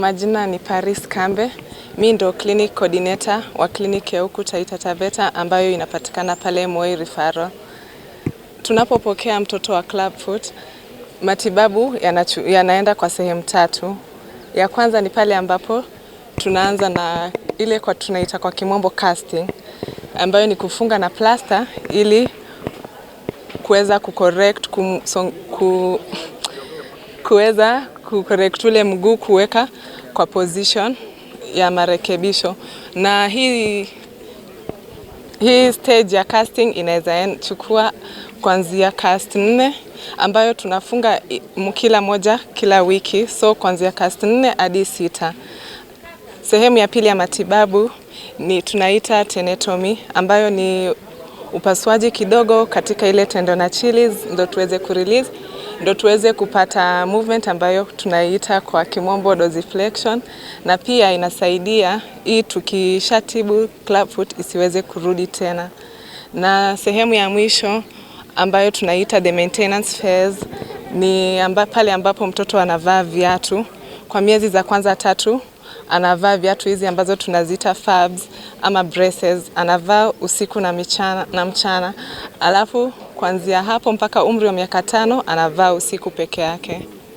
Majina ni Paris Kambe. Mimi ndo clinic coordinator wa clinic ya huku Taita Taveta ambayo inapatikana pale Moi Referral. Tunapopokea mtoto wa clubfoot, matibabu yanaenda kwa sehemu tatu. Ya kwanza ni pale ambapo tunaanza na ile kwa tunaita kwa kimombo casting, ambayo ni kufunga na plaster ili kuweza kucorrect kucorrect ule mguu kuweka kwa position ya marekebisho. Na hii stage ya casting inaweza chukua kuanzia cast 4 ambayo tunafunga kila moja kila wiki, so kuanzia cast 4 hadi 6. Sehemu ya pili ya matibabu ni tunaita tenotomy, ambayo ni upasuaji kidogo katika ile tendon Achilles ndo tuweze kurelease, ndo tuweze kupata movement ambayo tunaita kwa kimombo dorsiflexion, na pia inasaidia hii tukishatibu clubfoot isiweze kurudi tena. Na sehemu ya mwisho ambayo tunaita the maintenance phase ni pale ambapo mtoto anavaa viatu kwa miezi za kwanza 3. Anavaa viatu hizi ambazo tunaziita fabs ama braces, anavaa usiku na mchana. Alafu kuanzia hapo mpaka umri wa miaka 5 anavaa usiku peke yake.